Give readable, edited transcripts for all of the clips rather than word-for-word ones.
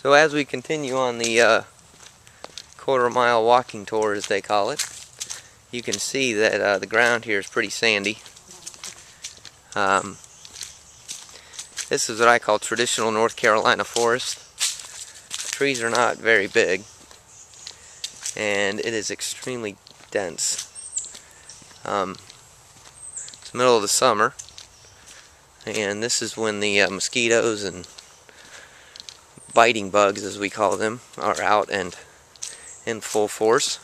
So as we continue on the quarter-mile walking tour, as they call it, you can see that the ground here is pretty sandy. This is what I call traditional North Carolina forest. The trees are not very big, and it is extremely dense. It's the middle of the summer, and this is when the mosquitoes and biting bugs, as we call them, are out and in full force.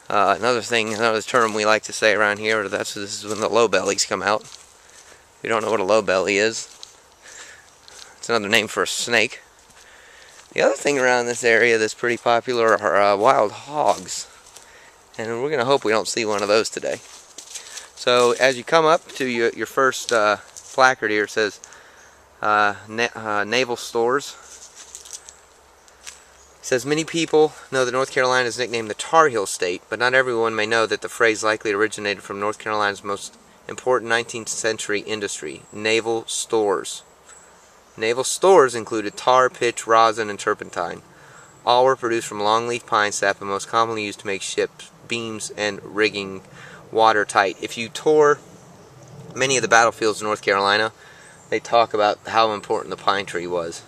Another term we like to say around here, this is when the low bellies come out. If you don't know what a low belly is, it's another name for a snake. The other thing around this area that's pretty popular are wild hogs, and we're going to hope we don't see one of those today. So as you come up to your first placard here, it says Naval Stores. It says, many people know that North Carolina is nicknamed the Tar Heel State, but not everyone may know that the phrase likely originated from North Carolina's most important 19th century industry, naval stores. Naval stores included tar, pitch, rosin, and turpentine. All were produced from longleaf pine sap and most commonly used to make ships, beams, and rigging watertight. If you tour many of the battlefields in North Carolina, they talk about how important the pine tree was.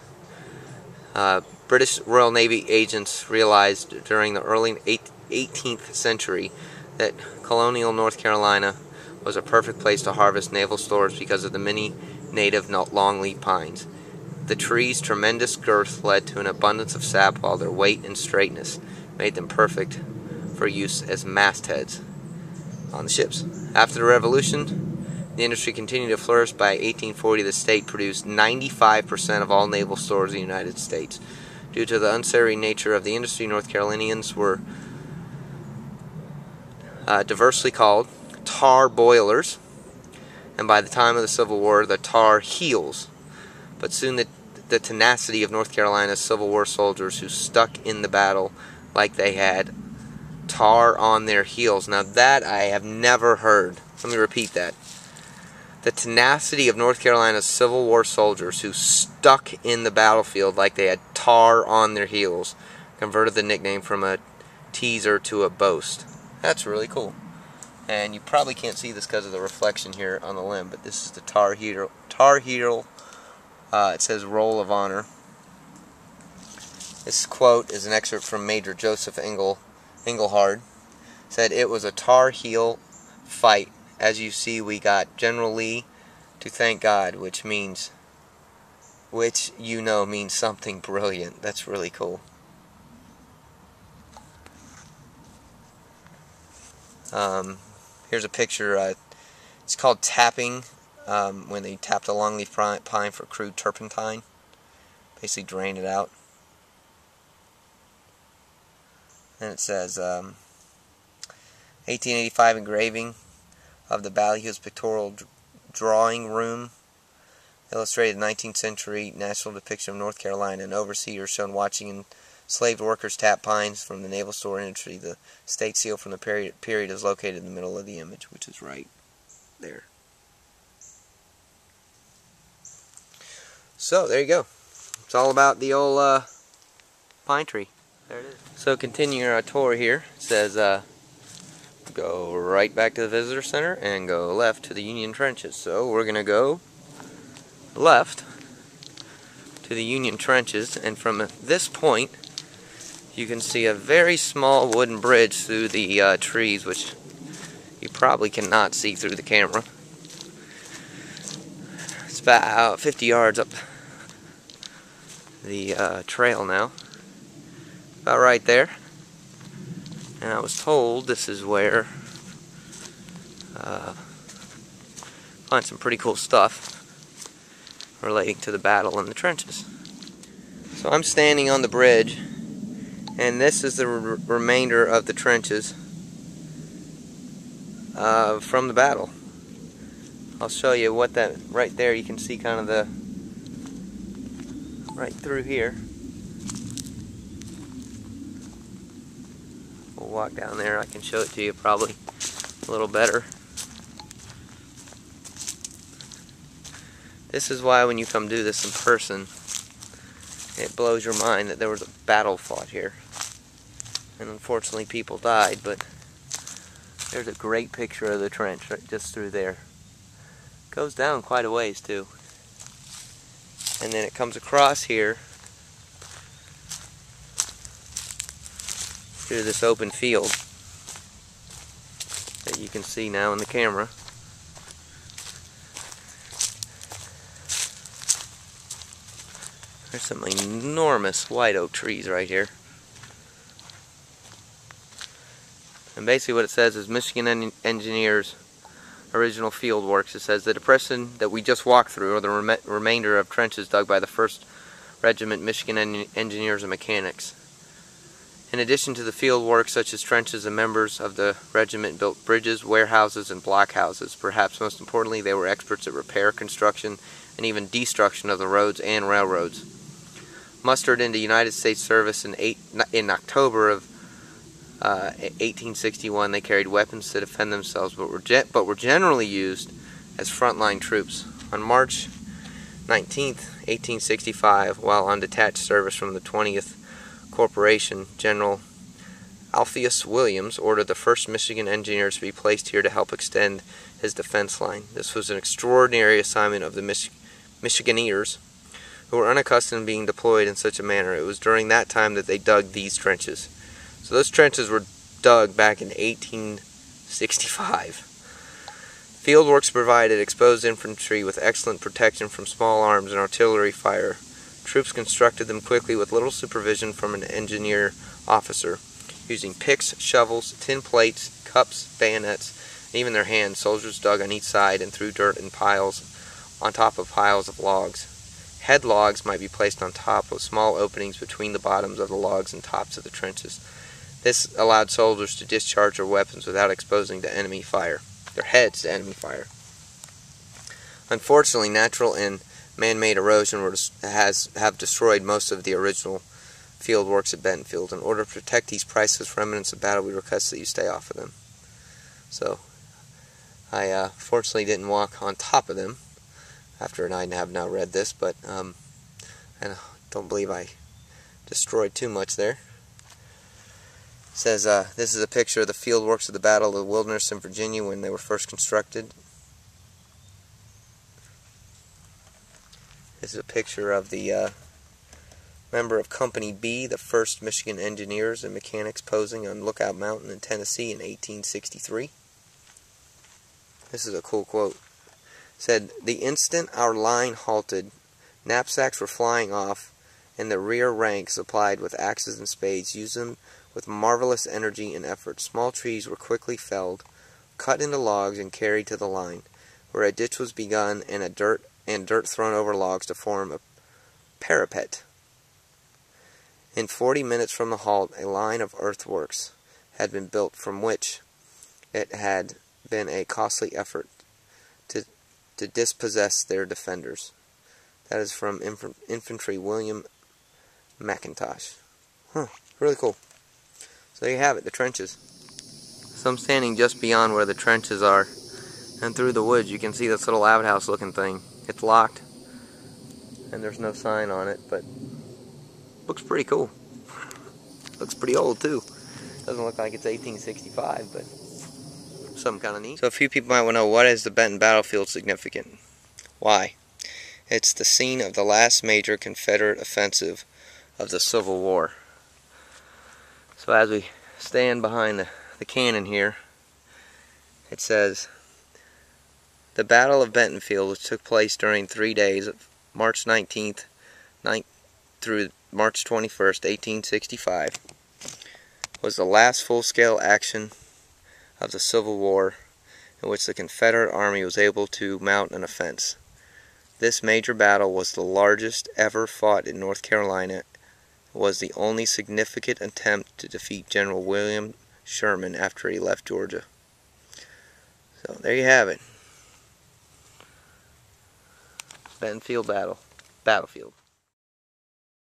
British Royal Navy agents realized during the early 18th century that colonial North Carolina was a perfect place to harvest naval stores because of the many native longleaf pines. The tree's tremendous girth led to an abundance of sap, while their weight and straightness made them perfect for use as mastheads on the ships. After the Revolution, the industry continued to flourish. By 1840, the state produced 95% of all naval stores in the United States. Due to the unsavory nature of the industry, North Carolinians were diversely called tar boilers, and by the time of the Civil War, the tar heels. But soon the tenacity of North Carolina's Civil War soldiers, who stuck in the battle like they had tar on their heels. Now that I have never heard. Let me repeat that. The tenacity of North Carolina's Civil War soldiers, who stuck in the battlefield like they had tar on their heels, converted the nickname from a teaser to a boast. That's really cool. And you probably can't see this because of the reflection here on the limb, but this is the tar heel. It says Roll of Honor. This quote is an excerpt from Major Joseph Engelhard. Said, "It was a tar heel fight. As you see, we got General Lee to thank God," which means something brilliant. That's really cool. Here's a picture. It's called tapping, when they tapped a longleaf pine for crude turpentine. Basically drain it out. And it says 1885 engraving of the Ballyhoo's pictorial drawing room, illustrated 19th century national depiction of North Carolina. An overseer shown watching enslaved workers tap pines from the naval store industry. The state seal from the period is located in the middle of the image, which is right there. So there you go. It's all about the old pine tree. There it is. So continuing our tour here, it says go right back to the visitor center and go left to the Union trenches. So we're going to go left to the Union trenches, and from this point you can see a very small wooden bridge through the trees, which you probably cannot see through the camera. It's about 50 yards up the trail now. About right there. And I was told this is where find some pretty cool stuff relating to the battle in the trenches. So I'm standing on the bridge, and this is the remainder of the trenches from the battle. I'll show you what that, right there you can see kind of the, right through here. We'll walk down there, I can show it to you probably a little better. This is why when you come do this in person, it blows your mind that there was a battle fought here. And unfortunately people died, but there's a great picture of the trench right just through there. Goes down quite a ways too. And then it comes across here through this open field that you can see now in the camera. There's some enormous white oak trees right here. And basically what it says is Michigan Engineers Original Field Works. It says the depression that we just walked through are the remainder of trenches dug by the 1st Regiment Michigan Engineers and Mechanics. In addition to the field work such as trenches, the members of the regiment built bridges, warehouses, and blockhouses. Perhaps most importantly, they were experts at repair, construction, and even destruction of the roads and railroads. Mustered into United States service in October of 1861, they carried weapons to defend themselves, but were generally used as frontline troops. On March 19th, 1865, while on detached service from the 20th Corporation, General Alpheus Williams ordered the 1st Michigan Engineers to be placed here to help extend his defense line. This was an extraordinary assignment of the Michiganeers, who were unaccustomed to being deployed in such a manner. It was during that time that they dug these trenches. So those trenches were dug back in 1865. Fieldworks provided exposed infantry with excellent protection from small arms and artillery fire. Troops constructed them quickly with little supervision from an engineer officer. Using picks, shovels, tin plates, cups, bayonets, and even their hands, soldiers dug on each side and threw dirt in piles on top of piles of logs. Head logs might be placed on top of small openings between the bottoms of the logs and tops of the trenches. This allowed soldiers to discharge their weapons without exposing their heads to enemy fire. Unfortunately, natural and man-made erosion have destroyed most of the original field works at Bentonville. In order to protect these priceless remnants of battle, we request that you stay off of them. So, I fortunately didn't walk on top of them after I have now read this, but I don't believe I destroyed too much there. It says, this is a picture of the field works of the Battle of the Wilderness in Virginia when they were first constructed. This is a picture of the member of Company B, the 1st Michigan Engineers and Mechanics, posing on Lookout Mountain in Tennessee in 1863. This is a cool quote. It said, "The instant our line halted, knapsacks were flying off, and the rear rank, supplied with axes and spades, used them with marvelous energy and effort. Small trees were quickly felled, cut into logs, and carried to the line, where a ditch was begun and dirt thrown over logs to form a parapet. In 40 minutes from the halt, a line of earthworks had been built, from which it had been a costly effort to dispossess their defenders." That is from Infantry William McIntosh. Really cool. So there you have it, the trenches. So I'm standing just beyond where the trenches are, and through the woods you can see this little outhouse looking thing. It's locked, and there's no sign on it, but looks pretty cool. Looks pretty old too. Doesn't look like it's 1865, but something kind of neat. So a few people might want to know, what is the Benton Battlefield significant? Why? It's the scene of the last major Confederate offensive of the Civil War. So as we stand behind the cannon here, it says, "The Battle of Bentonville, which took place during 3 days of March 19th through March 21st, 1865, was the last full-scale action of the Civil War in which the Confederate Army was able to mount an offense. This major battle was the largest ever fought in North Carolina. It was the only significant attempt to defeat General William Sherman after he left Georgia." So there you have it. Bentonville Battlefield.